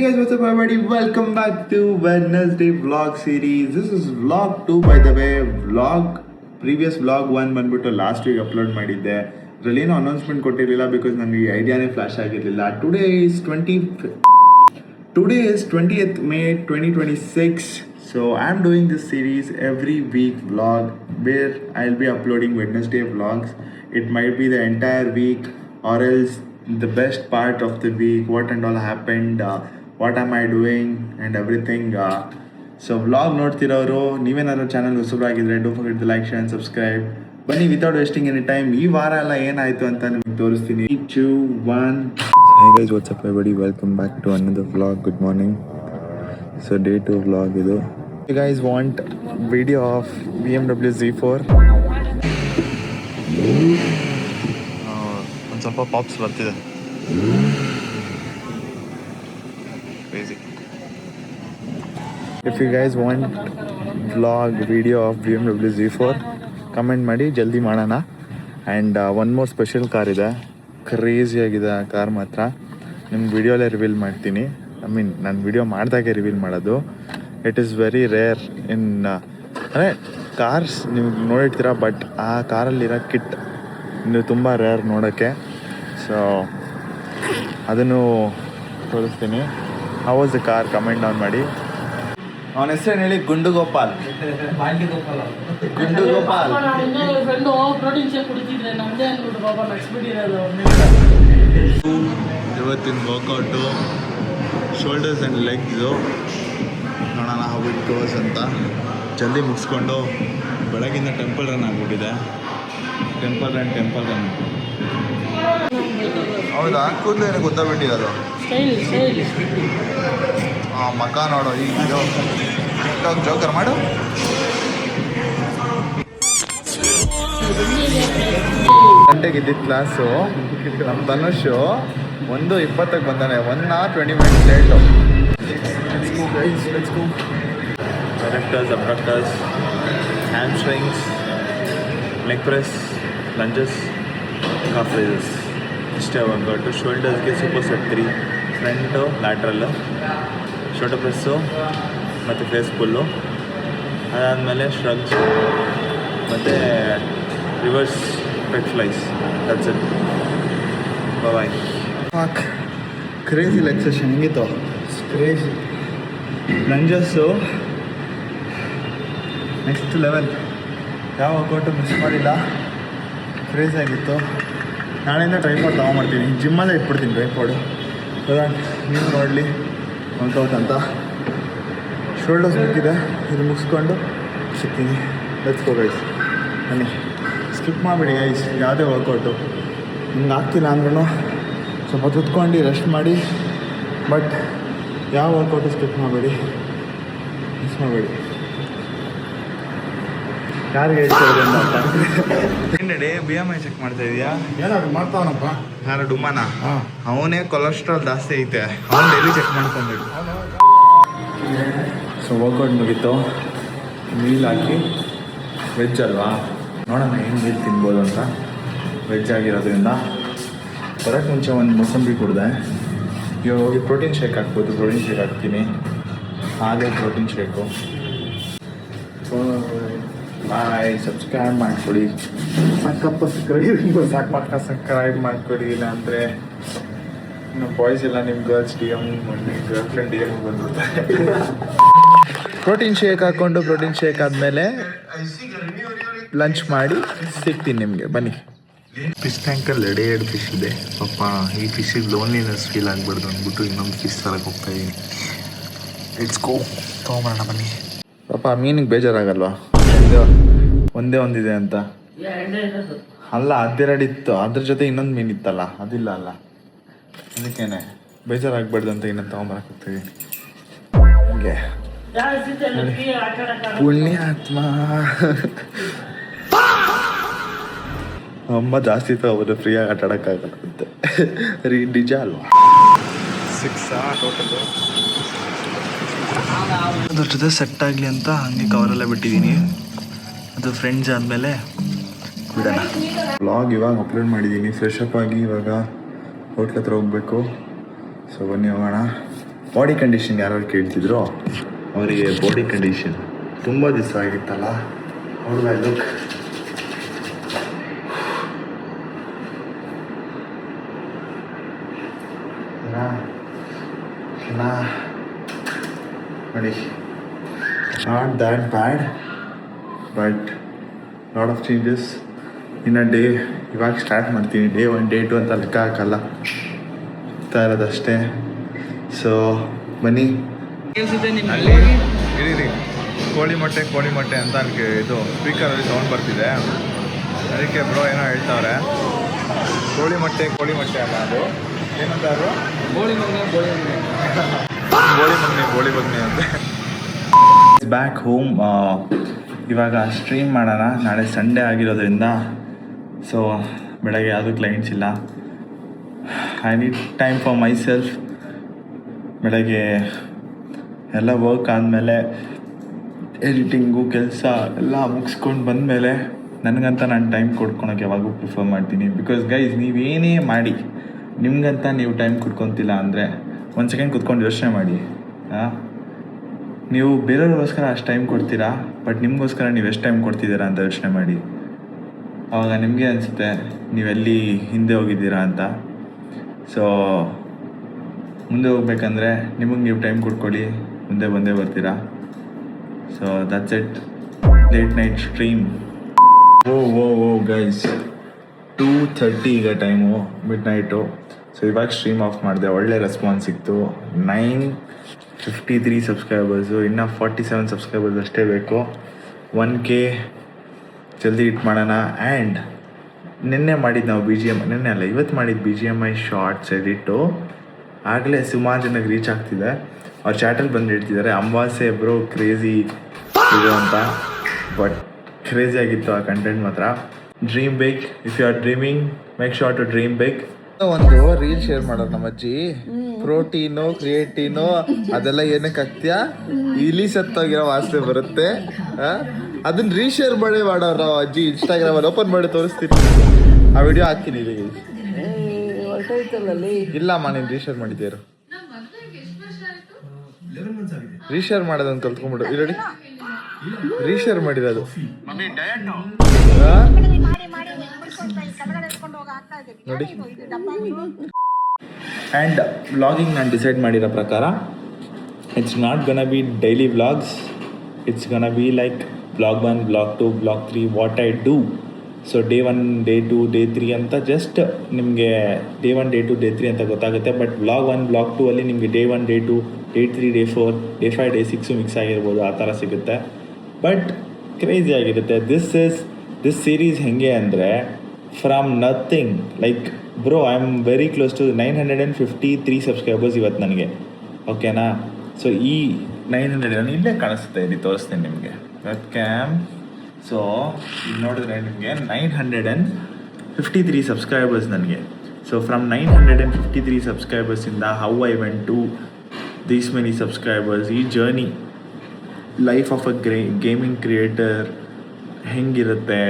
Hey guys, what's up everybody? Welcome back to Wednesday vlog series. This is vlog 2 by the way. Previous vlog 1 ಬಂದ್ಬಿಟ್ಟು last week upload ಮಾಡಿದ್ದೆ. ಅದರಲ್ಲಿ ಏನೋ announcement ಕೊಟ್ಟಿರಲಿಲ್ಲ because ನನಗೆ ಐಡಿಯಾನೇ flash ಆಗಿರಲಿಲ್ಲ. Today is 20th May 2026. So I'm doing this series every week vlog where I'll be uploading Wednesday vlogs. It might be the entire week or else the best part of the week, what and all happened, what am I doing and everything. So vlog ನೋಡ್ತಿರೋರು ನೀವೇನಾದ್ರು channel ಹೊಸಬರಾಗಿದ್ರೆ don't forget to like share and subscribe. ಬನ್ನಿ without wasting any time ಈ ವಾರ ಎಲ್ಲ ಏನಾಯ್ತು ಅಂತ ನಿಮಗೆ ತೋರಿಸ್ತೀನಿ. 2 1 Hey guys, what's up everybody? Welcome back to another vlog. Good morning. So day 2 vlog idu. You guys want video of BMW Z4? ಒಂದು ಸ್ವಲ್ಪ ಪಾಪ್ಸ್ ಬರ್ತಿದೆ. Crazy. If you guys want vlog video of BMW Z4, comment ಮಾಡಿ, ಜಲ್ದಿ ಮಾಡೋಣ. And one more special car ಇದೆ, crazy ಆಗಿದೆ ಆ car ಮಾತ್ರ. ನಿಮ್ಗೆ ವಿಡಿಯೋಲೇ ರಿವೀಲ್ ಮಾಡ್ತೀನಿ. ನಾನು ವಿಡಿಯೋ ಮಾಡಿದಾಗೆ ರಿವೀಲ್ ಮಾಡೋದು. ಇಟ್ ಈಸ್ ವೆರಿ ರೇರ್ ಇನ್ ಅಂದರೆ ಕಾರ್ಸ್ ನೀವು ನೋಡಿರ್ತೀರ, ಬಟ್ ಆ ಕಾರಲ್ಲಿರೋ ಕಿಟ್ ನೀವು ತುಂಬ ರೇರ್ ನೋಡೋಕ್ಕೆ. ಸೊ ಅದನ್ನು ತೋರಿಸ್ತೀನಿ. How was the car? Comment down ಮಾಡಿ. ಅವನ ಹೆಸರೇನು ಹೇಳಿ? ಗುಂಡು ಗೋಪಾಲ್. ಇವತ್ತಿನ ವರ್ಕೌಟು ಶೋಲ್ಡರ್ಸ್ ಆ್ಯಂಡ್ ಲೆಗ್ಸು ನೋಡೋಣ ಹೌ ಇಟ್ ಗೋಸ್ ಅಂತ. ಜಲ್ದಿ ಮುಗಿಸ್ಕೊಂಡು ಬೆಳಗಿಂದ ಟೆಂಪಲ್ ರನ್ ಆಗಿಬಿಟ್ಟಿದೆ. ಟೆಂಪಲ್ ರನ್ ಹೌದಾ? ಕೂದಲು ಏನಕ್ಕೆ ಗೊತ್ತಾಗ್ಬಿಟ್ಟಿರೋದು? ಮಕ್ಕ ನೋಡು ಈಗ ಜೋಕರ್ ಮಾಡು. ಗಂಟೆಗೆ ಇದ್ದಿದ್ದು ಕ್ಲಾಸು. ನಮ್ಮ ಧನುಷು 1:20 ಬಂದಾನೆ. 1 hour 20 minutes late. Adductors, abductors, hamstrings, leg press, lunges, calf raises. ಇಷ್ಟೇ ವರ್ಕೌಟು. ಶೋಲ್ಡರ್ಸ್ಗೆ super set 3, front, lateral, shoulder press ಮತ್ತು ಫೇಸ್ ಪುಲ್ಲು. ಅದಾದಮೇಲೆ ಶ್ರಗ್ಸು ಮತ್ತು reverse pec flies. That's it. Bye. Crazy leg session ಹೆಂಗಿತ್ತು? Crazy. Lunges next level. ಯಾವ workout miss ಮಾಡಿಲ್ಲ. Crazy ಆಗಿತ್ತು. ನಾಳೆಯಿಂದ ಟ್ರೈಪಾಡ್ ತೊಗೊಂಡ್ಬರ್ತೀನಿ. ಜಿಮ್ಮಲ್ಲೇ ಇಟ್ಬಿಡ್ತೀನಿ ಟ್ರೈಪಾಡು, ಸೊ ದಟ್ ನೀವು ನೋಡಲಿ ವರ್ಕೌಟ್ ಅಂತ. ಶೋಲ್ಡರ್ಸ್ ಮುಗಿದಿದೆ, ಇದು ಮುಗಿಸ್ಕೊಂಡು ಸಿಗ್ತೀನಿ. Let's go guys. ಬನ್ನಿ, ಸ್ಕಿಪ್ ಮಾಡಿಬಿಡಿ ಗೈಸ್ ಯಾವುದೇ ವರ್ಕೌಟು. ನಿಮ್ಗೆ ಆಗ್ತಿಲ್ಲ ಅಂದ್ರೂ ಸ್ವಲ್ಪ ತುತ್ಕೊಂಡು ರೆಸ್ಟ್ ಮಾಡಿ, ಬಟ್ ಯಾವ ವರ್ಕೌಟು ಸ್ಕಿಪ್ ಮಾಡಬೇಡಿ, ಮಿಸ್ ಮಾಡಬೇಡಿ. ಯಾರಿಗೆ ಹೇಳ್ತಿರೋದು ಅಂತ ಏನ್ಡಿ BMI ಚೆಕ್ ಮಾಡ್ತಾ ಇದೆಯಾ? ಏನಾದ್ರು ಮಾಡ್ತಾವನಪ್ಪ. ಯಾರು ಡುಮ್ಮನ? ಅವನೇ ಕೊಲೆಸ್ಟ್ರಾಲ್ ಜಾಸ್ತಿ ಐತೆ, ಅವನು ಡೈಲಿ ಚೆಕ್ ಮಾಡ್ಕೊಬೇಕು. ಸೊ ವರ್ಕೌಟ್ ಮುಗೀತು. ಮೀಲ್ ಹಾಕಿ ವೆಜ್ ಅಲ್ವಾ, ನೋಡೋಣ ಏನು ಮೀಲ್ ತಿನ್ಬೋದು ಅಂತ. ವೆಜ್ ಆಗಿರೋದ್ರಿಂದ ಬರೋಕ್ಕೆ ಮುಂಚೆ ಒಂದು ಮೂಸಂಬಿ ಕುಡಿದೆ. ಇವಾಗ ಹೋಗಿ ಪ್ರೋಟೀನ್ ಶೇಕ್ ಹಾಕ್ಬೋದು. ಪ್ರೋಟೀನ್ ಶೇಕ್ ಹಾಕ್ತೀನಿ. ಹಾಗೆ ಪ್ರೋಟೀನ್ ಶೇಕು. ಬಾಯ್. ಸಬ್ಸ್ಕ್ರೈಬ್ ಮಾಡಿಕೊಡಿ. ಸಾಕಪ್ಪ ಸಬ್ಸ್ಕ್ರೈಬ್ ಮಾಡಿಕೊಡಿ. ಇಲ್ಲ ಅಂದರೆ ನಮ್ಮ ಬಾಯ್ಸ್ ಎಲ್ಲ ನಿಮ್ಮ girls DM, girl friend DM ಬಂದ್ಬಿಡ್ತಾರೆ. ಪ್ರೋಟೀನ್ ಶೇಕ್ ಹಾಕ್ಕೊಂಡು ಪ್ರೋಟೀನ್ ಶೇಕ್ ಆದಮೇಲೆ ಲಂಚ್ ಮಾಡಿ ಸಿಗ್ತೀನಿ ನಿಮಗೆ. ಬನ್ನಿ. ಫಿಶ್ ಟ್ಯಾಂಕಲ್ಲಿ 2 ಫಿಶ್ ಇದೆ. ಪಾಪ ಈ ಫಿಶಿಗೆ ಲೋನ್ಲಿನೆಸ್ ಫೀಲ್ ಆಗಬಾರ್ದು ಅಂದ್ಬಿಟ್ಟು ಇನ್ನೊಂದು ಫಿಶ್ ತರಕ್ಕೆ ಹೋಗ್ತಾಯಿದ್ದೀನಿ. Let's go. ತೊಗೊಂಬರೋಣ ಬನ್ನಿ. ಪಾಪ ಮೀನಿಗೆ ಬೇಜಾರಾಗಲ್ವಾ? ಒಂದೇ ಒಂದಿದೆ ಅಂತ ಅಲ್ಲ, 2 ಇತ್ತು. ಅದ್ರ ಜೊತೆ ಇನ್ನೊಂದು ಮೀನು ಇತ್ತಲ್ಲ, ಅದಿಲ್ಲ ಅಲ್ಲ, ಅದಕ್ಕೇನೆ ಬೇಜಾರಾಗಬಾರ್ದು ಅಂತ ಇನ್ನೊಂದು ತೊಗೊಂಬರಕ್ಕೆ ಹೋಗ್ತಾಯಿದ್ದೀನಿ. ಹಂಗೆ ಪುಣ್ಯಾತ್ಮ. ಅಮ್ಮ ಜಾಸ್ತಿ ತಗೋಬೋದು, ಫ್ರೀಯಾಗಿ ಆಟ ಆಡೋಕ್ಕಾಗತ್ತೆ. ನಿಜ ಅಲ್ವಾ? 6 ಟೋಟಲ್. ಅದ್ರ ಜೊತೆ ಸೆಟ್ ಆಗಲಿ ಅಂತ ಹಂಗೆ ಕವರೆಲ್ಲ ಬಿಟ್ಟಿದ್ದೀನಿ. ಅದು ಫ್ರೆಂಡ್ಸ್ ಆದಮೇಲೆ ಬಿಡೋಣ. ವ್ಲಾಗ್ ಇವಾಗ ಅಪ್ಲೋಡ್ ಮಾಡಿದ್ದೀನಿ. ಫ್ರೆಶ್ ಅಪ್ ಆಗಿ ಇವಾಗ ಹೋಟ್ಲ್ ಹತ್ರ ಹೋಗಬೇಕು. ಸೊ ಬನ್ನಿ ಹೋಗೋಣ. ಬಾಡಿ ಕಂಡೀಷನ್ ಯಾರು ಕೇಳ್ತಿದ್ರು ಅವರಿಗೆ ಬಾಡಿ ಕಂಡೀಷನ್ ತುಂಬ ದಿವಸ ಆಗಿತ್ತಲ್ಲ ಅವ್ರಿಗೆ ಲುಕ್ ನೋಡಿ not that bad but lot of changes ಇನ್ನು ಡೇ ಇವಾಗ ಸ್ಟಾರ್ಟ್ ಮಾಡ್ತೀನಿ ಡೇ 1 ಡೇ 2 ಅಂತ ಲೆಕ್ಕ ಹಾಕಲ್ಲ ಆಗ್ತಾ ಇರೋದಷ್ಟೇ. ಸೊ ಬನ್ನಿ ಅಲ್ಲಿ ಇರೀ ಕೋಳಿ ಮೊಟ್ಟೆ ಅಂತ ನನಗೆ ಇದು ಸ್ಪೀಕರಲ್ಲಿ ಸೌಂಡ್ ಬರ್ತಿದೆ, ಅದಕ್ಕೆ ಬ್ರೋ ಏನೋ ಹೇಳ್ತಾವ್ರೆ. ಕೋಳಿ ಮೊಟ್ಟೆ ಅಲ್ಲ, ಅದು ಏನಂತಾರು ಬೋಳಿ ಬಗ್ನೆ ಅಂತ. Back home. ಇವಾಗ ಸ್ಟ್ರೀಮ್ ಮಾಡೋಣ, ನಾಳೆ ಸಂಡೇ ಆಗಿರೋದ್ರಿಂದ. ಸೊ ಬೆಳಗ್ಗೆ ಯಾವುದೂ ಕ್ಲೈಂಟ್ಸ್ ಇಲ್ಲ. I need time for my self. ಬೆಳಗ್ಗೆ ಎಲ್ಲ ವರ್ಕ್ ಆದಮೇಲೆ ಎಡಿಟಿಂಗು ಕೆಲಸ ಎಲ್ಲ ಮುಗಿಸ್ಕೊಂಡು ಬಂದಮೇಲೆ ನನಗಂತ ನಾನು ಟೈಮ್ ಕೊಡ್ಕೊಳಕ್ಕೆ ಯಾವಾಗೂ ಪ್ರಿಫರ್ ಮಾಡ್ತೀನಿ. ಬಿಕಾಸ್ ಗೈಸ್, ನೀವೇನೇ ಮಾಡಿ ನಿಮ್ಗಂತ ನೀವು ಟೈಮ್ ಕೊಡ್ಕೊತಿಲ್ಲ ಅಂದರೆ ಒಂದು ಸೆಕೆಂಡ್ ಕುತ್ಕೊಂಡು ಯೋಚನೆ ಮಾಡಿ. ನೀವು ಬೇರೆಯವ್ರಿಗೋಸ್ಕರ ಅಷ್ಟು ಟೈಮ್ ಕೊಡ್ತೀರಾ, ಬಟ್ ನಿಮಗೋಸ್ಕರ ನೀವು ಎಷ್ಟು ಟೈಮ್ ಕೊಡ್ತಿದ್ದೀರಾ ಅಂತ ಯೋಚನೆ ಮಾಡಿ. ಆವಾಗ ನಿಮಗೆ ಅನಿಸುತ್ತೆ ನೀವೆಲ್ಲಿ ಹಿಂದೆ ಹೋಗಿದ್ದೀರಾ ಅಂತ. ಸೊ ಮುಂದೆ ಹೋಗ್ಬೇಕಂದ್ರೆ ನಿಮಗೆ ನೀವು ಟೈಮ್ ಕೊಡ್ಕೊಳ್ಳಿ, ಮುಂದೆ ಬಂದೇ ಬರ್ತೀರಾ. So that's it. Late night stream. Oh guys, 2:30 ಈಗ ಟೈಮು, ಮಿಡ್ ನೈಟು. ಸೊ ಇವಾಗ ಸ್ಟ್ರೀಮ್ ಆಫ್ ಮಾಡಿದೆ, ಒಳ್ಳೆ ರೆಸ್ಪಾನ್ಸ್ ಸಿಕ್ತು. 953 ಸಬ್ಸ್ಕ್ರೈಬರ್ಸು, ಇನ್ನೂ 47 ಸಬ್ಸ್ಕ್ರೈಬರ್ಸ್ ಅಷ್ಟೇ ಬೇಕು. 1K ಜಲ್ದಿ ಹಿಟ್ ಮಾಡೋಣ. ಆ್ಯಂಡ್ ನಿನ್ನೆ ಮಾಡಿದ್ದು ನಾವು ನಿನ್ನೆ ಅಲ್ಲ ಇವತ್ತು ಮಾಡಿದ್ದು BGMI ಶಾರ್ಟ್ಸ್ ಎಡಿಟು ಆಗಲೇ ಸುಮಾರು ಜನಕ್ಕೆ ರೀಚ್ ಆಗ್ತಿದೆ. ಅವ್ರ ಚಾಟಲ್ಲಿ ಬಂದು ಹೇಳ್ತಿದ್ದಾರೆ ಅಮಾವಾಸ್ಯೆ ಬ್ರೋ ಕ್ರೇಜಿ ಇದು ಅಂತ. ಬಟ್ ಕ್ರೇಜಿ ಆಗಿತ್ತು ಆ ಕಂಟೆಂಟ್ ಮಾತ್ರ. Dream big. If you are dreaming, make sure to dream big. ಒಂದು ರೀಲ್ ಶೇರ್ ಮಾಡೋರು ನಮ್ಮ ಅಜ್ಜಿ, ಪ್ರೋಟೀನು ಕ್ರಿಯೇಟಿನು ಅದೆಲ್ಲ ಏನಕ್ಕೆ ಹಾಕ್ತೀಯಾ, ಇಲಿ ಸತ್ತೋಗಿರೋ ವಾಸನೆ ಬರುತ್ತೆ, ಅದನ್ನ ರೀಶೇರ್ ಮಾಡೋರು ಅಜ್ಜಿ. ಇನ್ಸ್ಟಾಗ್ರಾಮಲ್ಲಿ ಓಪನ್ ಮಾಡಿ ತೋರಿಸ್ತೀನಿ, ಆ ವಿಡಿಯೋ ಹಾಕ್ತೀನಿ. ಇಲ್ಲಿ ಇಲ್ಲಮ್ಮ, ನೀನು ರೀಶೇರ್ ಮಾಡಿದ್ದೀರು. ರೀಶೇರ್ ಮಾಡೋದನ್ನು ಕಲ್ತ್ಕೊಂಡ್ಬಿಡು. ಇಲ್ಲಿ ರೀಶೇರ್ ಮಾಡಿರೋದು ನೋಡಿ. ಆ್ಯಂಡ್ ವ್ಲಾಗಿಂಗ್ ನಾನು ಡಿಸೈಡ್ ಮಾಡಿರೋ ಪ್ರಕಾರ it's not gonna be daily vlogs, it's gonna be like blog 1, blog 2, blog 3 what I do. So day 1, day 2, day 3 ಅಂತ ಜಸ್ಟ್ ನಿಮಗೆ ಡೇ 1, ಡೇ 2, ಡೇ 3 ಅಂತ ಗೊತ್ತಾಗುತ್ತೆ. ಬಟ್ ಬ್ಲಾಗ್ 1, ಬ್ಲಾಗ್ 2 ಅಲ್ಲಿ ನಿಮಗೆ day 1, day 2, day 3, day 4, day 5, day 6 mix ಆಗಿರ್ಬೋದು, ಆ ಥರ ಸಿಗುತ್ತೆ. ಬಟ್ ಕ್ರೇಜಿ ಆಗಿರುತ್ತೆ. ದಿಸ್ ಸೀರೀಸ್ ಹೆಂಗೆ ಅಂದರೆ from nothing, like bro I am very close to 953 subscribers ಇವತ್ತು ನನಗೆ, ಓಕೆನಾ. ಸೊ ಈ 900 ಇಲ್ಲೇ ಕಾಣಿಸುತ್ತೆ, ಇಲ್ಲಿ ತೋರಿಸ್ತೀನಿ ನಿಮಗೆ ವೆಬ್ ಕ್ಯಾಮ್. ಸೊ ಇಲ್ಲಿ ನೋಡಿದ್ರೆ ನಿಮಗೆ 953 ಸಬ್ಸ್ಕ್ರೈಬರ್ಸ್ ನನಗೆ. ಸೊ ಫ್ರಮ್ 953 ಸಬ್ಸ್ಕ್ರೈಬರ್ಸಿಂದ how I went to these many subscribers, ಈ journey life of a gaming creator ಹೆಂಗಿರುತ್ತೆ,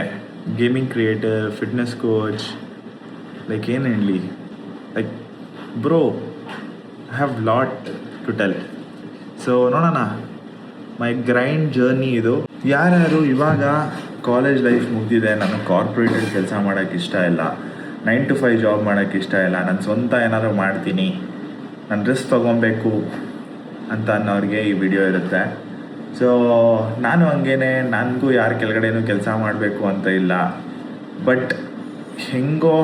gaming creator, fitness coach, like ಏನು ಹೇಳಲಿ, like bro I have lot to tell. So ನೋಡೋಣ, ಮೈ ಗ್ರೈಂಡ್ ಜರ್ನಿ ಇದು. ಯಾರ್ಯಾರು ಇವಾಗ college life ಮುಗಿದಿದೆ, ನನಗೆ ಕಾರ್ಪೊರೇಟಲ್ಲಿ ಕೆಲಸ ಮಾಡೋಕ್ಕೆ ಇಷ್ಟ ಇಲ್ಲ, 9 to 5 ಜಾಬ್ ಮಾಡೋಕ್ಕೆ ಇಷ್ಟ ಇಲ್ಲ, ನಾನು ಸ್ವಂತ ಏನಾದರೂ ಮಾಡ್ತೀನಿ, ನಾನು ರಿಸ್ಕ್ ತೊಗೊಬೇಕು ಅಂತ ಅನ್ನೋರಿಗೆ ಈ ವಿಡಿಯೋ ಇರುತ್ತೆ. ಸೊ ನಾನು ಹಂಗೇನೆ, ನನಗೂ ಯಾರ ಕೆಳಗಡೆನೂ ಕೆಲಸ ಮಾಡಬೇಕು ಅಂತ ಇಲ್ಲ. ಬಟ್ ಹೆಂಗೋ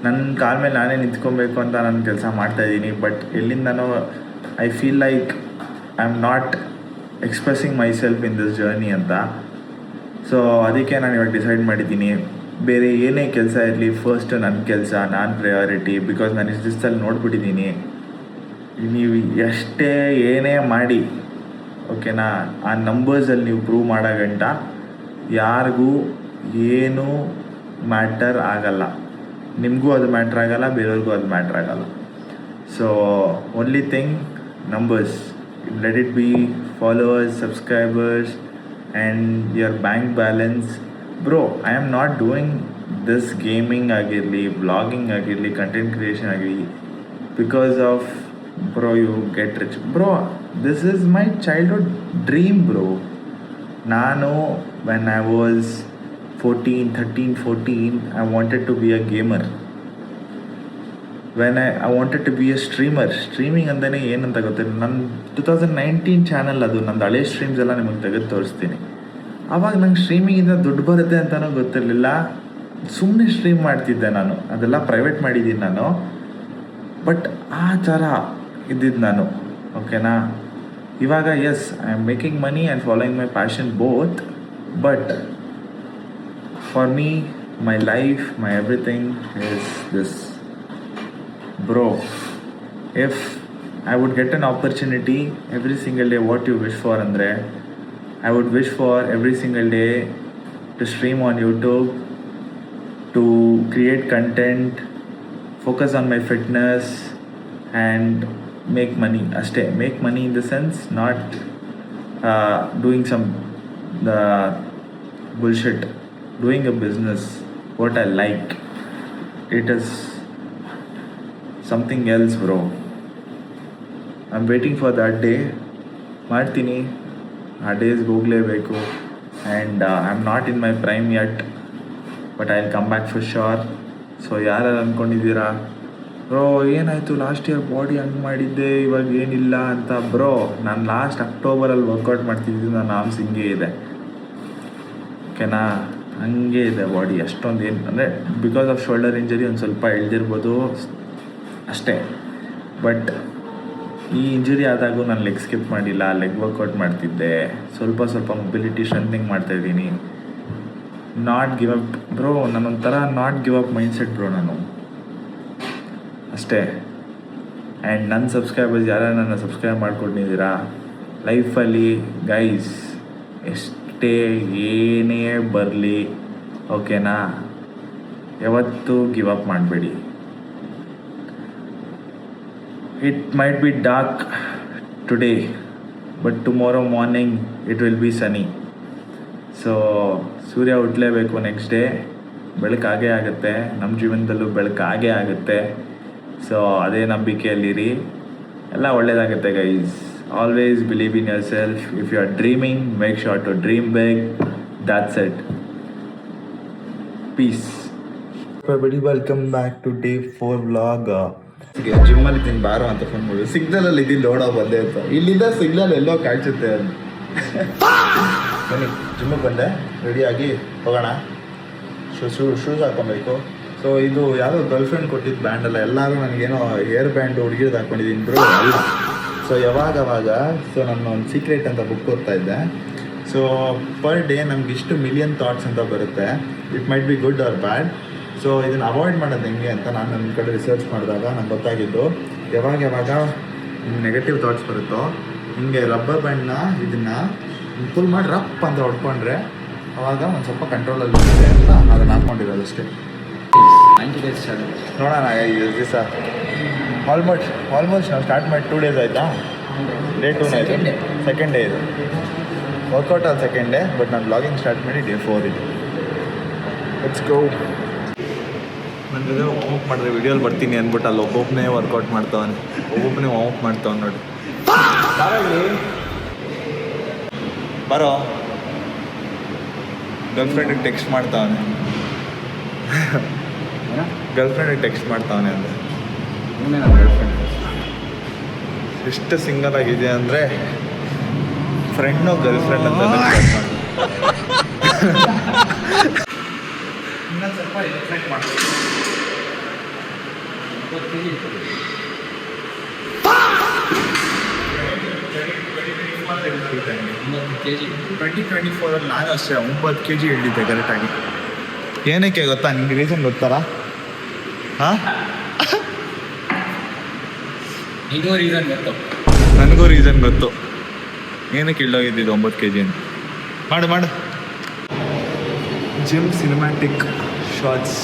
ನನ್ನ ಕಾಲ ಮೇಲೆ ನಾನೇ ನಿಂತ್ಕೊಬೇಕು ಅಂತ ನಾನು ಕೆಲಸ ಮಾಡ್ತಾಯಿದ್ದೀನಿ. ಬಟ್ ಎಲ್ಲಿಂದನೋ I feel like I am not expressing myself in this journey ಅಂತ. ಸೊ ಅದಕ್ಕೆ ನಾನು ಇವಾಗ ಡಿಸೈಡ್ ಮಾಡಿದ್ದೀನಿ, ಬೇರೆ ಏನೇ ಕೆಲಸ ಇರಲಿ, ಫಸ್ಟ್ ನನ್ನ ಕೆಲಸ, ನಾನು ಪ್ರಯಾರಿಟಿ. ಬಿಕಾಸ್ ನಾನು ಇಷ್ಟು ದಿವಸದಲ್ಲಿ ನೋಡ್ಬಿಟ್ಟಿದ್ದೀನಿ, ನೀವು ಎಷ್ಟೇ ಏನೇ ಮಾಡಿ ಓಕೆನಾ, ಆ ನಂಬರ್ಸಲ್ಲಿ ನೀವು ಪ್ರೂವ್ ಮಾಡೋ ಗಂಟ ಯಾರಿಗೂ ಏನೂ ಮ್ಯಾಟರ್ ಆಗಲ್ಲ. ನಿಮಗೂ ಅದು ಮ್ಯಾಟ್ರ್ ಆಗಲ್ಲ, ಬೇರೆಯವ್ರಿಗೂ ಅದು ಮ್ಯಾಟ್ರ್ ಆಗಲ್ಲ. So only thing numbers. Let it be followers, subscribers and your bank balance. Bro, I am not doing this gaming ಆಗಿರಲಿ, ಬ್ಲಾಗಿಂಗ್ ಆಗಿರಲಿ, ಕಂಟೆಂಟ್ ಕ್ರಿಯೇಷನ್ ಆಗಿರಲಿ because of Bro, you get rich. Bro, this is my childhood dream, bro. Nano, when I was 14, I wanted to be a gamer. When I wanted to be a streamer. Streaming ಅಂದೇ ಏನಂತ ಗೊತ್ತಿಲ್ಲ. ನನ್ನ 2019 channel ಅದು, ನಂದು ಹಳೆ streams ಎಲ್ಲ ನಿಮಗೆ ತೆಗೆದು ತೋರಿಸ್ತೀನಿ. ಆವಾಗ ನಂಗೆ ಸ್ಟ್ರೀಮಿಂಗಿಂದ ದುಡ್ಡು ಬರುತ್ತೆ ಅಂತಲೂ ಗೊತ್ತಿರಲಿಲ್ಲ. ಸುಮ್ಮನೆ ಸ್ಟ್ರೀಮ್ ಮಾಡ್ತಿದ್ದೆ ನಾನು, ಅದೆಲ್ಲ ಪ್ರೈವೇಟ್ ಮಾಡಿದ್ದೀನಿ ನಾನು. ಬಟ್ ಆ ಥರ ಇದ್ದಿದ್ದು ನಾನು, ಓಕೆನಾ. ಇವಾಗ yes, I am making money and following my passion both. But for me, my life, my everything is this. Bro, if I would get an opportunity every single day, what you wish for andre, I would wish for every single day to stream on YouTube, to create content, focus on my fitness and make money. Aste make money in the sense, not doing some bullshit, doing a business what I like. It is something else, bro. I'm waiting for that day. ಮಾಡ್ತೀನಿ, ಆ ಡೇಸ್ಗೆ ಹೋಗಲೇಬೇಕು. And I am not in my prime yet, but I will come back for sure. So ಯಾರು ಅಂದ್ಕೊಂಡಿದ್ದೀರಾ, bro ಏನಾಯಿತು last year body ಹಂಗೆ ಮಾಡಿದ್ದೆ ಇವಾಗ ಏನಿಲ್ಲ ಅಂತ? ಬ್ರೋ, ನಾನು ಲಾಸ್ಟ್ ಅಕ್ಟೋಬರಲ್ಲಿ ವರ್ಕೌಟ್ ಮಾಡ್ತಿದ್ದು, ನನ್ನ ಆರ್ಮ್ಸ್ ಹಿಂಗೆ ಇದೆ, ಓಕೆನಾ. ಹಂಗೆ ಇದೆ ಬಾಡಿ, ಅಷ್ಟೊಂದು ಏನು ಅಂದರೆ ಬಿಕಾಸ್ ಆಫ್ ಶೋಲ್ಡರ್ ಇಂಜರಿ ಒಂದು ಸ್ವಲ್ಪ ಎಳ್ದಿರ್ಬೋದು ಅಷ್ಟೇ. ಬಟ್ ಈ ಇಂಜುರಿ ಆದಾಗೂ ನಾನು ಲೆಗ್ ಸ್ಕಿಪ್ ಮಾಡಿಲ್ಲ, ಲೆಗ್ ವರ್ಕೌಟ್ ಮಾಡ್ತಿದ್ದೆ, ಸ್ವಲ್ಪ ಮೊಬಿಲಿಟಿ ಸ್ಟ್ರೆಂಥನಿಂಗ್ ಮಾಡ್ತಾಯಿದ್ದೀನಿ. ನಾಟ್ ಗಿವ್ ಅಪ್ ಬ್ರೋ, ನಾನೊಂಥರ not give up mindset bro ನಾನು, ಅಷ್ಟೇ. ಆ್ಯಂಡ್ ನನ್ನ ಸಬ್ಸ್ಕ್ರೈಬರ್ಸ್ ಯಾರು ನನ್ನ ಸಬ್ಸ್ಕ್ರೈಬ್ ಮಾಡ್ಕೊಂಡಿದ್ದೀರಾ, ಲೈಫಲ್ಲಿ ಗೈಸ್ ಎಷ್ಟೇ ಏನೇ ಬರಲಿ, ಓಕೆನಾ, ಯಾವತ್ತೂ ಗಿವ್ ಅಪ್ ಮಾಡಬೇಡಿ. It might be dark today, but tomorrow morning it will be sunny. So ಸೂರ್ಯ ಹುಟ್ಟಲೇಬೇಕು ನೆಕ್ಸ್ಟ್ ಡೇ, ಬೆಳಕಾಗೇ ಆಗುತ್ತೆ, ನಮ್ಮ ಜೀವನದಲ್ಲೂ ಬೆಳಕಾಗೇ ಆಗುತ್ತೆ. ಸೊ ಅದೇ ನಂಬಿಕೆಯಲ್ಲಿರಿ, ಎಲ್ಲ ಒಳ್ಳೆಯದಾಗುತ್ತೆ guys. Always believe in yourself. If you are dreaming, make sure to dream big. That's it. Peace. Welcome back to day 4 vlog. ಜಿಮ್ಮಲ್ಲಿ ಇದ್ದೀನಿ, ಬಾರೋ ಅಂತ ಫೋನ್ ಮಾಡಿ, ಸಿಗ್ನಲಲ್ಲಿ ಇದ್ದೀನಿ, ನೋಡೋ ಬಂದೆ ಅಂತ. ಇಲ್ಲಿಂದ ಸಿಗ್ನಲ್ ಎಲ್ಲೋ ಕಾಣಿಸುತ್ತೆ ಅದು. ಬನ್ನಿ, ಜಿಮ್ಮಿಗೆ ಬಂದೆ, ರೆಡಿಯಾಗಿ ಹೋಗೋಣ. ಶೂಸ್ ಹಾಕೊಬೇಕು. ಸೊ ಇದು ಯಾವುದೋ ಗರ್ಲ್ ಫ್ರೆಂಡ್ ಕೊಟ್ಟಿದ್ದು ಬ್ಯಾಂಡ್ ಅಲ್ಲ, ಎಲ್ಲರೂ ನನಗೇನೋ ಹೇರ್ ಬ್ಯಾಂಡ್ ಹುಡುಗಿರ್ದು ಹಾಕ್ಕೊಂಡಿದ್ದೀನಿ ಬ್ರೋ, ಅಲ್ಲ. ಸೊ ಯಾವಾಗವಾಗ ನಾನು ಒಂದು ಸೀಕ್ರೆಟ್ ಅಂತ ಬುಕ್ ಓದ್ತಾ ಇದ್ದೆ. ಸೊ ಪರ್ ಡೇ ನಮ್ಗೆ ಇಷ್ಟು ಮಿಲಿಯನ್ ಥಾಟ್ಸ್ ಅಂತ ಬರುತ್ತೆ. It might be good or bad. So ಇದನ್ನು ಅವಾಯ್ಡ್ ಮಾಡೋದು ಹೆಂಗೆ ಅಂತ ನಾನು ನನ್ನ ಕಡೆ ರಿಸರ್ಚ್ ಮಾಡಿದಾಗ ನಂಗೆ ಗೊತ್ತಾಗಿದ್ದು, ಯಾವಾಗ ನೆಗೆಟಿವ್ ಥಾಟ್ಸ್ ಬರುತ್ತೋ, ಹಿಂಗೆ ರಬ್ಬರ್ ಬ್ಯಾಂಡ್ನ ಇದನ್ನು ಫುಲ್ ಮಾಡಿ ರಪ್ ಅಂತ ಹೊಡ್ಕೊಂಡ್ರೆ ಅವಾಗ ಒಂದು ಸ್ವಲ್ಪ ಕಂಟ್ರೋಲಲ್ಲಿ ಇರುತ್ತೆ ಅಂತ ಅದನ್ನು ಹಾಕ್ಕೊಂಡಿರೋದು ಅಷ್ಟೇ. ನೋಡೋಣ ದಿವಸ ಆಲ್ಮೋಸ್ಟ್ ನಾವು ಸ್ಟಾರ್ಟ್ ಮಾಡಿ 2 ಡೇಸ್ ಆಯಿತಾ. ಡೇ 2 ಆಯಿತು, ಸೆಕೆಂಡ್ ಡೇ ಇದು. ವರ್ಕೌಟ್ ಆದ ಸೆಕೆಂಡ್ ಡೇ, ಬಟ್ ನಾನು ಬ್ಲಾಗಿಂಗ್ ಸ್ಟಾರ್ಟ್ ಮಾಡಿ ಡೇ 4 ಇದು. Let's go. ನನ್ನ ಜೊತೆ ವಾರ್ಮಪ್ ಮಾಡಿದ್ರೆ ವಿಡಿಯೋಲಿ ಬರ್ತೀನಿ ಅಂದ್ಬಿಟ್ಟು ಅಲ್ಲಿ ಒಬ್ಬೊಬ್ಬನೇ ವರ್ಕೌಟ್ ಮಾಡ್ತಾವನೆ, ಒಬ್ಬೊಬ್ಬನೇ ವಾರ್ಮಪ್ ಮಾಡ್ತಾವನೆ ನೋಡಿ. ಬರೋ, ಗರ್ಲ್ ಫ್ರೆಂಡಿಗೆ ಟೆಕ್ಸ್ಟ್ ಮಾಡ್ತಾವನೆ, ಅಂದರೆ ಎಷ್ಟು ಸಿಂಗಲ್ ಆಗಿದೆ ಅಂದರೆ ಫ್ರೆಂಡ್ನು ಗರ್ಲ್ ಫ್ರೆಂಡ್ ಅಂತ ಇನ್ನೊಂದು ಸ್ವಲ್ಪ ರಿಫ್ಲೆಕ್ಟ್ ಮಾಡ್ತೀವಿ. 2024 ನಾನು ಅಷ್ಟೇ 9 kg ಇಳಿದಿದ್ದೆ ಕರೆಕ್ಟಾಗಿ. ಏನಕ್ಕೆ ಗೊತ್ತಾ ನಿಮಗೆ ರೀಸನ್ ಗೊತ್ತಾರಾ? ಹಾಂ, ನನಗೂ ರೀಸನ್ ಗೊತ್ತು ಏನಕ್ಕೆ ಇಳ್ಳೋಗಿದ್ದಿದ್ದು 9 kg ಅಂತ. ಮಾಡು gym cinematic shorts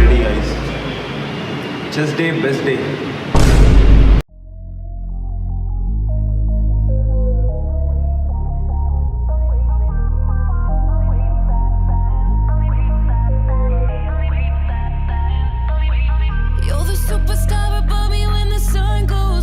ready guys. Just day best day. You're the superstar above me when the sun goes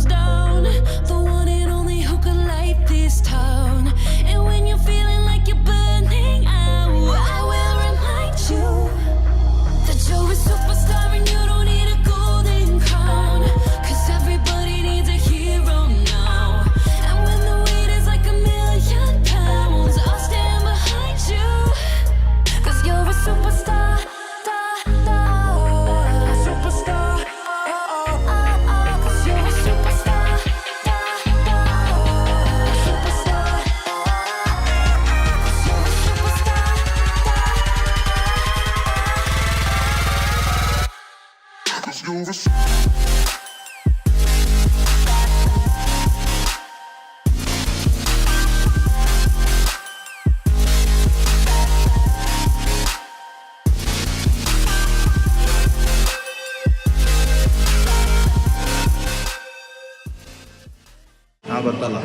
ಗೊತ್ತಲ್ಲ.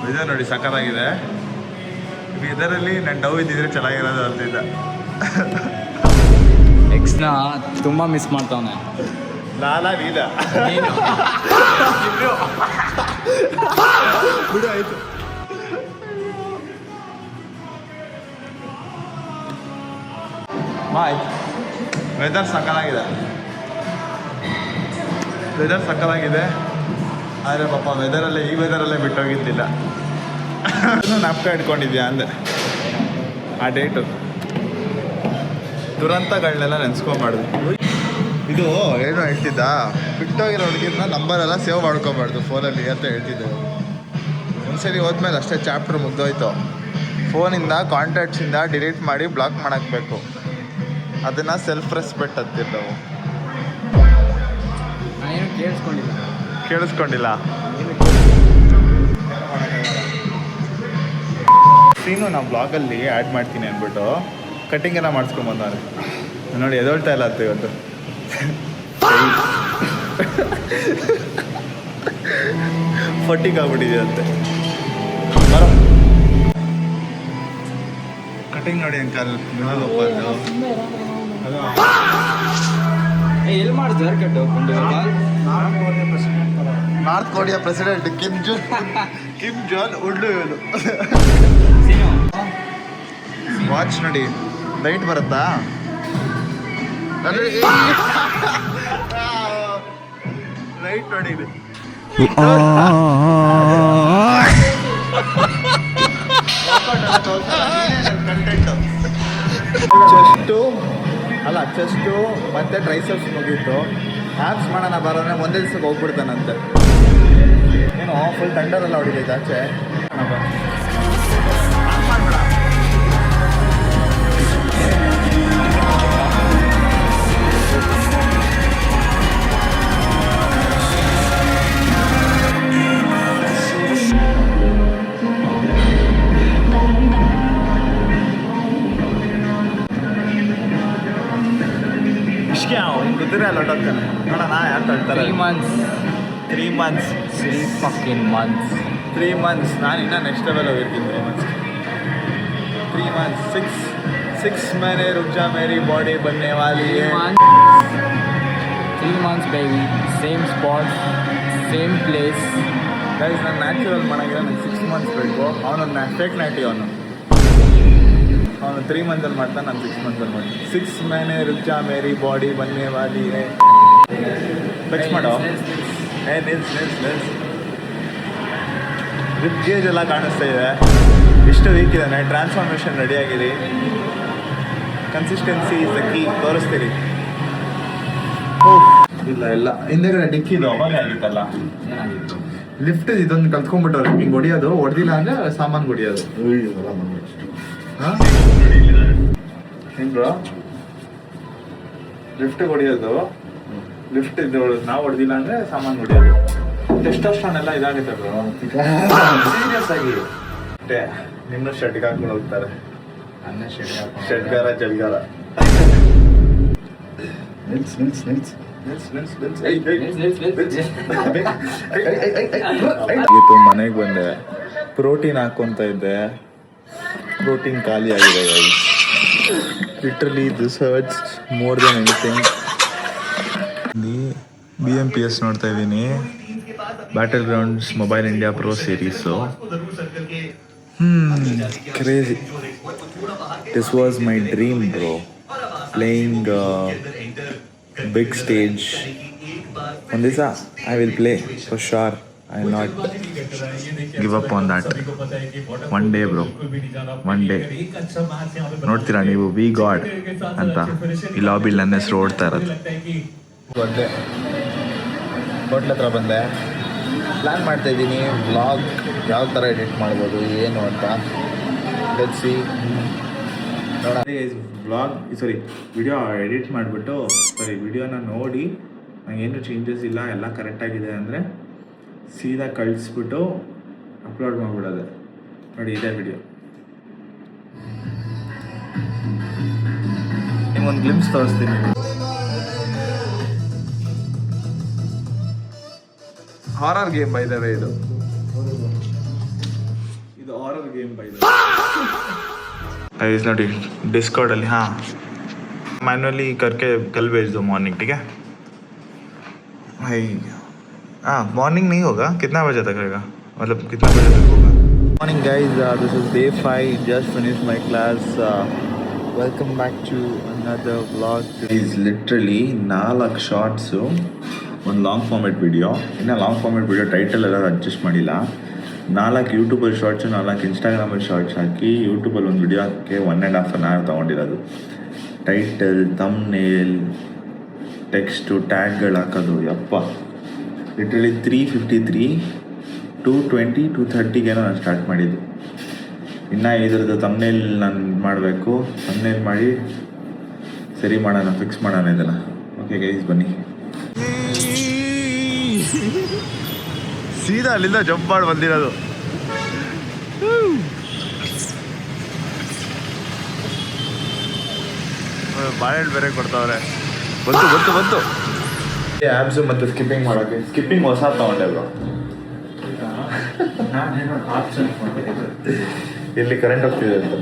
ಇದೆ ನೋಡಿ ಸಕ್ಕತ್ತಾಗಿದೆ. ಇದರಲ್ಲಿ ನನ್ನ ಡವ್ ಇದ್ದಿದ್ರೆ ಚೆನ್ನಾಗಿರೋದು ಅಂತಿದ್ದ. ಎಕ್ಸ್ನ ತುಂಬ ಮಿಸ್ ಮಾಡ್ತಾವನೆ. ನೀದ ಬಿಡು ಆಯ್ತು. ಆಯ್ತು. ವೆದರ್ ಸಕ್ಕತ್ತಾಗಿದೆ. ಆದರೆ ಪಾಪ ವೆದರಲ್ಲೇ ಈ ವೆದರಲ್ಲೇ ಬಿಟ್ಟೋಗಿದ್ದಿಲ್ಲ. ನಾಪ್ಕ ಇಟ್ಕೊಂಡಿದ್ಯಾ ಅಂದೆ. ಆ ಡೇಟು ದುರಂತಗಳನ್ನೆಲ್ಲ ನೆನೆಸ್ಕೊಂಬಾರ್ದು. ಇದು ಏನು ಹೇಳ್ತಿದ್ದ, ಬಿಟ್ಟೋಗಿರೋ ಹುಡುಗಿನ ನಂಬರೆಲ್ಲ ಸೇವ್ ಮಾಡ್ಕೊಬಾರ್ದು ಫೋನಲ್ಲಿ ಅಂತ ಹೇಳ್ತಿದ್ದೆ. ಒಂದ್ಸರಿ ಹೋದ್ಮೇಲೆ ಅಷ್ಟೇ ಚಾಪ್ಟರ್ ಮುಗ್ದೋಯ್ತು. ಫೋನಿಂದ ಕಾಂಟ್ಯಾಕ್ಟ್ಸಿಂದ ಡಿಲೀಟ್ ಮಾಡಿ ಬ್ಲಾಕ್ ಮಾಡಾಕ್ಬೇಕು. ಅದನ್ನು ಸೆಲ್ಫ್ ರೆಸ್ಪೆಕ್ಟ್ ಅಂತೀವಿ ನಾವು. ಕೇಳಿಸ್ಕೊಂಡಿಲ್ಲ. ಸೀನು ನಾವು ಬ್ಲಾಗಲ್ಲಿ ಆ್ಯಡ್ ಮಾಡ್ತೀನಿ ಅಂದ್ಬಿಟ್ಟು ಕಟ್ಟಿಂಗ್ ಎಲ್ಲ ಮಾಡಿಸ್ಕೊಂಬಂದಾರೆ ನೋಡಿ. ಎದೊಳ್ತಾ ಇಲ್ಲ ಅಂತ ಇವತ್ತು. ಫಟ್ಟಿಗೆ ಆಗ್ಬಿಟ್ಟಿದೆ ಅಂತೆ. ಕಟಿಂಗ್ ನೋಡಿ ಅಂಕಲ್. ಎಲ್ಲಿ ಮಾಡಿದ್ರು haircut north Korea president Kim Jong ಉಡ್ಲು ಇವನು. ವಾಚ್ ನೋಡಿ ಲೈಟ್ ಬರುತ್ತಾ? ಲೈಟ್ ನೋಡಿ ಇದು. ಚೆಸ್ಟು ಮತ್ತೆ ಟ್ರೈಸೆಪ್ಸ್ ಮುಗೀತು. ಆ್ಯಪ್ಸ್ ಮಾಡೋಣ ಬರೋಣ ಒಂದೇ ದಿವಸಕ್ಕೆ ಹೋಗ್ಬಿಡ್ತಾನಂತೆ. ಏನು ಫುಲ್ ಥಂಡರೆಲ್ಲ ಹೊಡಿತೈತೆ ಆಚೆ. ಗೊತ್ತಿರ ಅಲ್ಲ ಹೊಟ್ಟೋಗ್ತಾನೆ. ನೋಡೋಣ ಯಾರು ತಳ್ತಾರೆ. 3 months 3 months. ನಾನು ಇನ್ನೂ ನೆಕ್ಸ್ಟ್ ಲೆವೆಲ್ ಹೋಗಿರ್ತೀನಿ. 3 months 6 ಮहीने रुक जा मेरी बॉडी बनने वाली है. 3 months baby, same spot, same place. Guys ನಾನು ನ್ಯಾಚುರಲ್ ಮಾಡೋಂಗಿಲ್ಲ. ನನಗೆ 6 months ಬೇಕು. ಅವನು ಫೇಕ್ ನೈಟಿ. ಅವನು 3 months ಮಾಡ್ತಾನೆ. ನಾನು 6 months ಮಾಡ್ತೀನಿ. 6 महीने रुक जा मेरी बॉडी बनने वाली है. ಫಿಕ್ಸ್ ಮಾಡೋ. ನಿಲ್ಸ್ ರಿಪ್ ಗೇಜ್ ಎಲ್ಲ ಕಾಣಿಸ್ತಾ ಇದೆ. ಇಷ್ಟು ವೀಕ್ ಇದ್ದಾನೆ. ಟ್ರಾನ್ಸ್ಫಾರ್ಮೇಷನ್ ರೆಡಿಯಾಗಿರಿ. Consistency is the key. ತೋರಿಸ್ತೀರಿ. ಇಲ್ಲ ಹಿಂದೆಗಡೆ ಡಿಕ್ಕಿದು ಅವಾಗ ಆಗಿತ್ತಲ್ಲ. ಲಿಫ್ಟ್ ಇದೊಂದು ಕಲ್ತ್ಕೊಂಡ್ಬಿಟ್ಟವ್ರೆ. ಹಿಂಗೆ ಹೊಡಿಯೋದು, ಹೊಡೆದಿಲ್ಲ ಅಂದರೆ ಸಾಮಾನು ಹೊಡಿಯೋದು. ಹಿಂಗ್ರು ಲಿಫ್ಟಿಗೆ ಹೊಡಿಯೋದು. ಲಿಫ್ಟ್ ಇದು ನಾವು ಹೊಡೆದಿಲ್ಲ ಅಂದರೆ ಸಾಮಾನು ಹೊಡಿಯೋದು. ಟೆಸ್ಟೋಸ್ಟೆರಾನ್ ಎಲ್ಲ ಇದಾಗುತ್ತೆ ಬ್ರೋ. ಸೀರಿಯಸ್ ಆಗಿ ನಿನ್ನೂ ಶೆಡ್ಗೆ ಹಾಕೊಂಡು ಹೋಗ್ತಾರೆ. ಶೆಡ್ಗಾರ ಜಡ್ಗಾರ. ಮನೆಗೆ ಬಂದೆ. ಪ್ರೋಟೀನ್ ಹಾಕೊಂತ ಇದ್ದೆ. ಪ್ರೋಟೀನ್ ಖಾಲಿ ಆಗಿದೆ. Literally this hurts more than anything. BMPS ನೋಡ್ತಾ ಇದ್ದೀನಿ. Battlegrounds mobile India pro series. Crazy. This was my dream bro. Playing big stage. ಒಂದು ದಿವಸ I will play for sure. I will not give up on that. One day bro, one day. ನೋಡ್ತೀರಾ ನೀವು V god ಅಂತ ಈ ಲಾಬಿಲಿ ನನ್ನ ಹೆಸರು ಓಡ್ತಾ ಇರೋದು. ಬಂದೆ ಹೋಟ್ಲ್ ಹತ್ರ ಬಂದೆ. ಪ್ಲ್ಯಾನ್ ಮಾಡ್ತಾಯಿದ್ದೀನಿ ವ್ಲಾಗ್ ಯಾವ ಥರ ಎಡಿಟ್ ಮಾಡ್ಬೋದು ಏನು ಅಂತ. ಲೆಟ್ಸ್ ನೋಡೋಣ. ವಿಡಿಯೋ ಎಡಿಟ್ ಮಾಡಿಬಿಟ್ಟು ವಿಡಿಯೋನ ನೋಡಿ ನನಗೇನು ಚೇಂಜಸ್ ಇಲ್ಲ, ಎಲ್ಲ ಕರೆಕ್ಟಾಗಿದೆ ಅಂದರೆ ಸೀದಾ ಕಳಿಸ್ಬಿಟ್ಟು ಅಪ್ಲೋಡ್ ಮಾಡಿಬಿಡೋದು. ನೋಡಿ ಇದೇ ವಿಡಿಯೋ. ನಿಮ್ಗೊಂದು ಗ್ಲಿಮ್ಸ್ ತೋರಿಸ್ತೀನಿ. Horror game by the way ಇದು. ಇದು horror game by guys naughty Discord Ali हाँ मैनुअली करके कल भेज दो मॉर्निंग ठीक है भाई हाँ मॉर्निंग नहीं होगा कितना बजे तक रहेगा मतलब कितना बजे तक होगा morning guys this is day 5 just finish my class welcome back to another vlog is literally 4 shorts ಒಂದು ಲಾಂಗ್ ಫಾರ್ಮೆಟ್ ವಿಡಿಯೋ ಇನ್ನು ಲಾಂಗ್ ಫಾರ್ಮೆಟ್ ವಿಡಿಯೋ ಟೈಟಲ್ ಎಲ್ಲ ಅಡ್ಜಸ್ಟ್ ಮಾಡಿಲ್ಲ 4 ಯೂಟ್ಯೂಬಲ್ಲಿ ಶಾರ್ಟ್ಸು 4 ಇನ್ಸ್ಟಾಗ್ರಾಮಲ್ಲಿ ಶಾರ್ಟ್ಸ್ ಹಾಕಿ ಯೂಟ್ಯೂಬಲ್ಲಿ ಒಂದು ವಿಡಿಯೋ ಹಾಕಿ 1.5 hour ತೊಗೊಂಡಿರೋದು ಟೈಟಲ್ ತಮ್ನೇಲ್ ಟೆಕ್ಸ್ಟು ಟ್ಯಾಗ್ಗಳು ಹಾಕೋದು ಯಪ್ಪ ಲಿಟ್ರಲಿ 3:53 2:20 2:30ಗೇನೋ ನಾನು ಸ್ಟಾರ್ಟ್ ಮಾಡಿದ್ದು ಇನ್ನು ಇದ್ರದ್ದು ತಮ್ನೇಲ್ ನಾನು ಮಾಡಬೇಕು ತಮ್ನೇಲ್ ಮಾಡಿ ಸರಿ ಮಾಡೋಣ ಫಿಕ್ಸ್ ಮಾಡೋಣ ಇದೆಲ್ಲ ಓಕೆ ಗೈಸ್ ಬನ್ನಿ ಸೀದಾ ಅಲ್ಲಿಂದ ಜಂಪ್ ಮಾಡಿ ಬಂದಿರೋದು ಬಾಳೆಹಣ್ಣು ಬೇರೆ ಕೊಡ್ತಾವ್ರೆ ಬಂತು ಆ್ಯಬ್ಸು ಮತ್ತು ಸ್ಕಿಪ್ಪಿಂಗ್ ಮಾಡೋಕ್ಕೆ ಸ್ಕಿಪ್ಪಿಂಗ್ ಹೊಸ ತಗೊಂಡೆ ಬ್ರೋ ಇಲ್ಲಿ ಕರೆಂಟ್ ಹೋಗ್ತಿದೆ ಅಂತ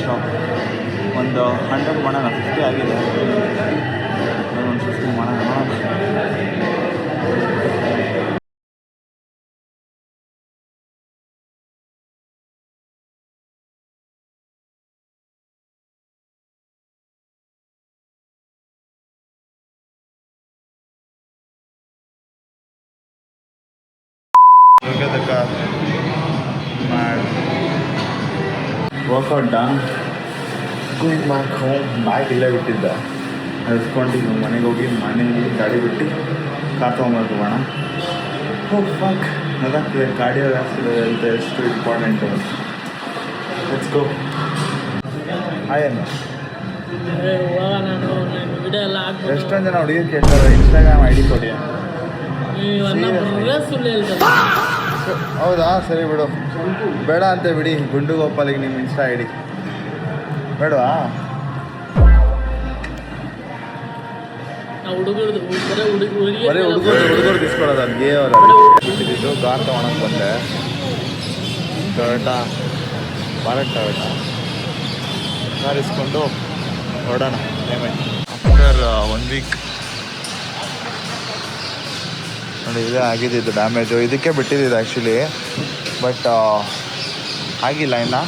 ಶಾಪ್ ಒಂದು 100 ಮಾಡೋಣ 50 ಆಗಿದೆ ಒಂದು 50 ಮಾಡೋಣ workout done going back home bag ಇಲ್ಲೇ ಬಿಟ್ಟಿದ್ದ ಅದ್ಕೊಂಡಿದ್ದು ಮನೆಗೆ ಹೋಗಿ ಮನೆಯಲ್ಲಿ ಗಾಡಿ ಬಿಟ್ಟು ಕಾರ್ ತೊಗೊಂಬರ್ತು ಹೋಗೋಣ ಫಕ್ ಅದಾಗ್ತದೆ ಕಾರ್ಡಿಯೋ ಹೆಲ್ತ್ ಎಷ್ಟು ಇಂಪಾರ್ಟೆಂಟು ಲೆಟ್ಸ್ ಗೋ ಆಯೇನು ಎಷ್ಟೊಂದು ಜನ ಹುಡುಗಿ ಕೇಳ್ತಾರೆ ಇನ್ಸ್ಟಾಗ್ರಾಮ್ ಐ ಡಿ ಕೊಡಿ ಹೌದಾ ಸರಿ ಬಿಡು ಬೇಡ ಅಂತ ಬಿಡಿ ಗುಂಡು ಗೋಪಾಲಿಗೆ ನಿಮ್ಮ ಇನ್ಸ್ಟಾ ಐ ಡಿ ಬೇಡವಾ ಬರೀ ಹುಡುಗರು ಇಸ್ಕೊಳೋದು ಅಲ್ಲಿ ಅವರ ಬಿಟ್ಟಿದ್ದು ಕಾರ್ ತೊಗೊಳಕ್ಕೆ ಬಂದೆ ಟೊಯೋಟಾ ಭಾರತ್ ಟೊಯೋಟಾ ಕಾರ್ ಇಸ್ಕೊಂಡು ಹೊರಡೋಣ ಆಫ್ಟರ್ 1 ವೀಕ್ ನೋಡಿ ಇದೇ ಆಗಿದ್ದು ಡ್ಯಾಮೇಜು ಇದಕ್ಕೆ ಬಿಟ್ಟಿದ್ದು ಆ್ಯಕ್ಚುಲಿ ಬಟ್ ಆಗಿಲ್ಲ ಇನ್ನು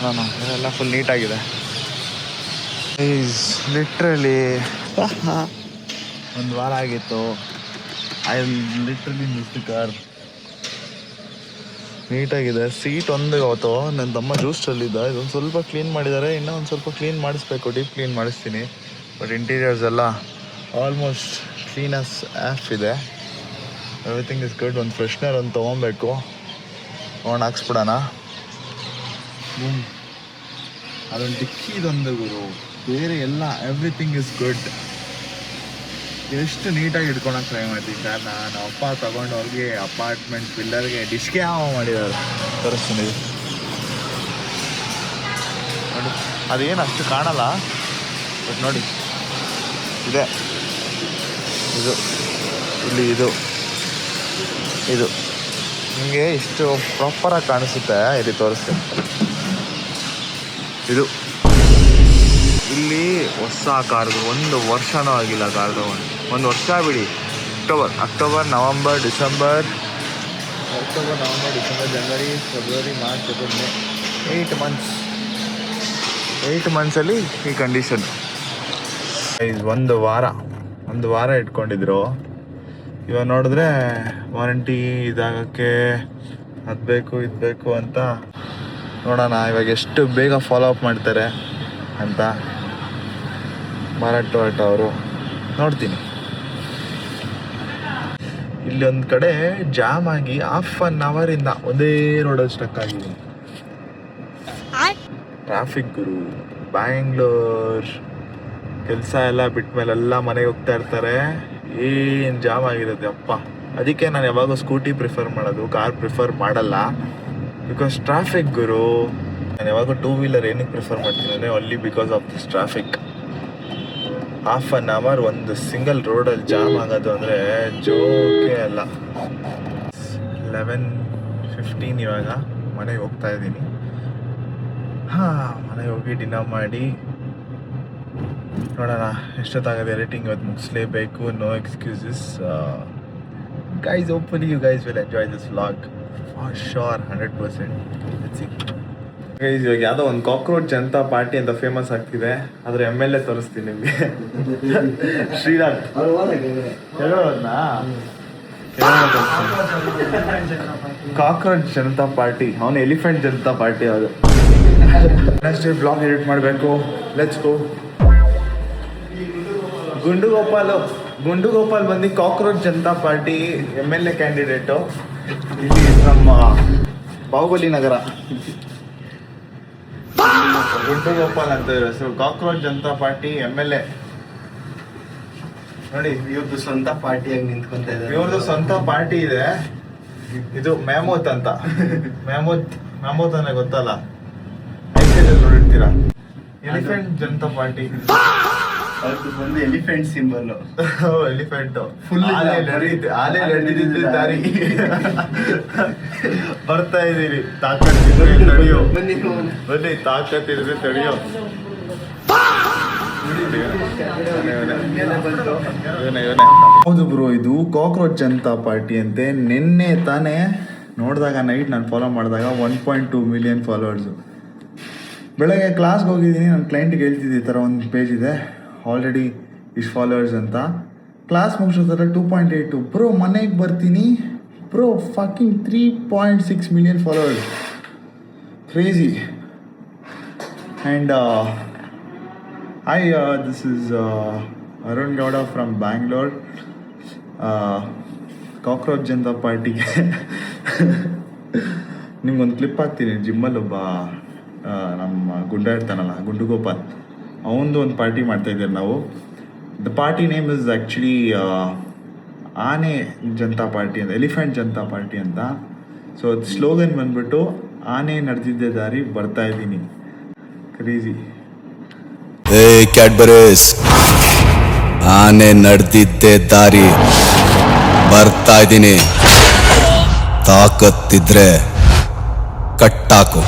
ನಾನು ಇದೆಲ್ಲ ಫುಲ್ ನೀಟಾಗಿದೆ ಈಸ್ ಲಿಟ್ರಲಿ 1 ವಾರ ಆಗಿತ್ತು I literally miss the car ನೀಟಾಗಿದೆ ಸೀಟ್ ಒಂದು ಇವತ್ತು ನನ್ನ ತಮ್ಮ ಜ್ಯೂಸ್ ಚಲ್ಲಿದ್ದ ಇದೊಂದು ಸ್ವಲ್ಪ ಕ್ಲೀನ್ ಮಾಡಿದ್ದಾರೆ ಇನ್ನೂ ಒಂದು ಸ್ವಲ್ಪ ಕ್ಲೀನ್ ಮಾಡಿಸ್ಬೇಕು ಡೀಪ್ ಕ್ಲೀನ್ ಮಾಡಿಸ್ತೀನಿ ಬಟ್ ಇಂಟೀರಿಯರ್ಸ್ ಎಲ್ಲ ಆಲ್ಮೋಸ್ಟ್ ಕ್ಲೀನಸ್ ಆ್ಯಫ್ ಇದೆ ಎವ್ರಿಥಿಂಗ್ ಇಸ್ ಗುಡ್ ಒಂದು ಫ್ರೆಶ್ನರ್ ಒಂದು ತೊಗೊಬೇಕು ಹಾಕ್ಸ್ಬಿಡೋಣ ಅದೊಂದು ಡಿಕ್ಕಿದೊಂದು ಗುರು ಬೇರೆ ಎಲ್ಲ ಎವ್ರಿಥಿಂಗ್ ಇಸ್ ಗುಡ್ ಎಷ್ಟು ನೀಟಾಗಿ ಇಟ್ಕೊಳಕ್ಕೆ ಟ್ರೈ ಮಾಡ್ತೀನಿ ಸರ್ ನಾನು ಅಪ್ಪ ತಗೊಂಡು ಹೋಗಿ ಅಪಾರ್ಟ್ಮೆಂಟ್ ಪಿಲ್ಲರ್ಗೆ ಡಿಶ್ಗೆ ಮಾಡಿದ್ದಾರೆ ತೋರಿಸ್ತೀನಿ ನೋಡಿ ಅದೇನು ಅಷ್ಟು ಕಾಣಲ್ಲ ಬಟ್ ನೋಡಿ ಇದೆ ಇದು ಇಲ್ಲಿ ಇದು ನಿಮಗೆ ಇಷ್ಟು ಪ್ರಾಪರಾಗಿ ಕಾಣಿಸುತ್ತೆ ಇಲ್ಲಿ ತೋರಿಸ್ತೀನಿ ಇದು ಇಲ್ಲಿ ಹೊಸ ಕಾರ್ದು 1 ವರ್ಷನೂ ಆಗಿಲ್ಲ ಕಾರ್ದು 1 ವರ್ಷ ಬಿಡಿ October November December January February March April May 8 ಮಂತ್ಸಲ್ಲಿ ಈ ಕಂಡೀಷನ್ ಒಂದು ವಾರ ಇಟ್ಕೊಂಡಿದ್ರು ಇವಾಗ ನೋಡಿದ್ರೆ ವಾರಂಟಿ ಇದಾಗಕ್ಕೆ ಅದು ಬೇಕು ಇದು ಬೇಕು ಅಂತ ನೋಡೋಣ ಇವಾಗ ಎಷ್ಟು ಬೇಗ ಫಾಲೋ ಅಪ್ ಮಾಡ್ತಾರೆ ಅಂತ ಭಾರತ್ ಟೊಯೋಟಾ ಅವರು ನೋಡ್ತೀನಿ ಇಲ್ಲಿ ಒಂದು ಕಡೆ ಜಾಮ್ ಆಗಿ 1/2 ಅವರಿಂದ ಒಂದೇ ರೋಡಲ್ಲಿ ಸ್ಟಕ್ ಆಗಿದ್ದೀನಿ ಟ್ರಾಫಿಕ್ ಗುರು ಬ್ಯಾಂಗ್ಳೂರ್. ಕೆಲಸ ಎಲ್ಲ ಬಿಟ್ಮೇಲೆಲ್ಲ ಮನೆಗೆ ಹೋಗ್ತಾ ಇರ್ತಾರೆ. ಏನು ಜಾಮ್ ಆಗಿರುತ್ತೆ ಅಪ್ಪ. ಅದಕ್ಕೆ ನಾನು ಯಾವಾಗೂ ಸ್ಕೂಟಿ ಪ್ರಿಫರ್ ಮಾಡೋದು, ಕಾರ್ ಪ್ರಿಫರ್ ಮಾಡಲ್ಲ. ಬಿಕಾಸ್ ಟ್ರಾಫಿಕ್ ಗುರು. ನಾನು ಯಾವಾಗ ಟೂ ವೀಲರ್ ಏನಕ್ಕೆ ಪ್ರಿಫರ್ ಮಾಡ್ತೀನಿ ಅಂದರೆ only because of this traffic. Half an hour ಒಂದು ಸಿಂಗಲ್ ರೋಡಲ್ಲಿ ಜಾಮ್ ಆಗೋದು ಅಂದರೆ ಜೋಕೆ ಅಲ್ಲ. 11:15 ಇವಾಗ ಮನೆಗೆ ಹೋಗ್ತಾ ಇದ್ದೀನಿ. ಮನೆಗೆ ಹೋಗಿ ಡಿನ್ನರ್ ಮಾಡಿ ನೋಡೋಣ ಎಷ್ಟೊತ್ತಾಗದೆ. ಎಡಿಟಿಂಗ್ ಇವತ್ತು ಮುಗಿಸ್ಲೇಬೇಕು. No excuses guys. Hopefully you guys will enjoy this vlog for sure 100%. Guys ಇವಾಗ ಯಾವುದೋ ಒಂದು ಕಾಕ್ರೋಚ್ ಜನತಾ ಪಾರ್ಟಿ ಅಂತ ಫೇಮಸ್ ಆಗ್ತಿದೆ. ಅದ್ರ MLA ತೋರಿಸ್ತೀನಿ ನಿಮಗೆ. ಶ್ರೀರಾಮ್ ಕಾಕ್ರೋಚ್ ಜನತಾ ಪಾರ್ಟಿ, ಅವನು ಎಲಿಫೆಂಟ್ ಜನತಾ ಪಾರ್ಟಿ. ಅದು ನೆಕ್ಸ್ಟ್ ಬ್ಲಾಗ್ ಎಡಿಟ್ ಮಾಡಬೇಕು. Let's go. ಗುಂಡುಗೋಪಾಲ್ ಬಂದು cockroach Janata party MLA candidate ಇಲ್ಲಿ ನಮ್ಮ ಬಾಹುಬಲಿ ನಗರ. ಗುಂಡುಗೋಪಾಲ್ ಅಂತ ಇರೋ ಹೆಸರು. ಕಾಕ್ರೋಚ್ ಜನತಾ ಪಾರ್ಟಿ MLA ನೋಡಿ. ಇವ್ರದ್ದು ಸ್ವಂತ ಪಾರ್ಟಿಯಾಗಿ ನಿಂತ್ಕೊಂತ ಇದ್ದಾರೆ. ಇವ್ರದ್ದು ಸ್ವಂತ ಪಾರ್ಟಿ ಇದೆ. ಇದು ಮ್ಯಾಮೋತ್ ಅಂತ. ಮ್ಯಾಮೋತ್ ಅಂದ್ರೆ ಗೊತ್ತಲ್ಲ, IPL ನೋಡಿರ್ತೀರಾ. Elephant Janata party. ಅವ್ರದ್ದು ಬಂದು ಎಲಿಫೆಂಟ್ ಸಿಂಬಲ್. ಎಲಿಫೆಂಟ್ ಫುಲ್ ಆಲೆ ನಡೆದಿದ್ದ ದಾರಿ. ಬರ್ತಾ ಇದೀನಿ. ತಾಕತ್ತಿದ್ರೆ ತಡೆಯೋ, ಬನ್ನಿ. ತಾಕತ್ತಿದ್ರೆ ತಡೆಯೋ. ಹೌದು ಬ್ರೋ, ಇದು ಕಾಕ್ರೋಚ್ ಜನತಾ ಪಾರ್ಟಿ ಅಂತೆ. ನಿನ್ನೆ ತಾನೇ ನೋಡಿದಾಗ, ನೈಟ್ ನಾನು ಫಾಲೋ ಮಾಡಿದಾಗ 1.2 ಮಿಲಿಯನ್ ಫಾಲೋವರ್ಸು. ಬೆಳಗ್ಗೆ ಕ್ಲಾಸ್ಗೆ ಹೋಗಿದ್ದೀನಿ. ನನ್ನ ಕ್ಲೈಂಟಿಗೆ ಹೇಳ್ತಿದ್ದೆ ಈ ಥರ ಒಂದು ಪೇಜ್ ಇದೆ, ಆಲ್ರೆಡಿ ಇಷ್ಟು ಫಾಲೋವರ್ಸ್ ಅಂತ. ಕ್ಲಾಸ್ ಮುಗಿಸೋ ಥರ 2.82. ಬ್ರೋ ಮನೆಗೆ ಬರ್ತೀನಿ, bro fucking 3.6 million followers. Crazy. And hi, this is Arun Gowda from Bangalore. Cockroach Janata ಪಾರ್ಟಿಗೆ ನಿಮ್ಗೊಂದು ಕ್ಲಿಪ್ ಹಾಕ್ತೀನಿ. ಜಿಮ್ಮಲ್ಲಿ ಒಬ್ಬ ನಮ್ಮ ಗುಂಡ ಇರ್ತಾನಲ್ಲ, ಗುಂಡುಗೋಪಾಲ್, ಅವನದು ಒಂದು ಪಾರ್ಟಿ ಮಾಡ್ತಾಯಿದ್ದೀವಿ ನಾವು. The party name is actually ಆನೆ ಜನತಾ ಪಾರ್ಟಿ ಅಂತ, ಎಲಿಫೆಂಟ್ ಜನತಾ ಪಾರ್ಟಿ ಅಂತ. ಸೊ ಅದು ಸ್ಲೋಗನ್ ಬಂದ್ಬಿಟ್ಟು ಆನೆ ನಡೆದಿದ್ದೆ ದಾರಿ ಬರ್ತಾ ಇದ್ದೀನಿ. ಕ್ರೇಜಿ. ಕ್ಯಾಡ್ಬರೀಸ್, ಆನೆ ನಡೆದಿದ್ದೆ ದಾರಿ ಬರ್ತಾ ಇದ್ದೀನಿ. ತಾಕತ್ತಿದ್ರೆ ಕಟ್ಟಾಕು.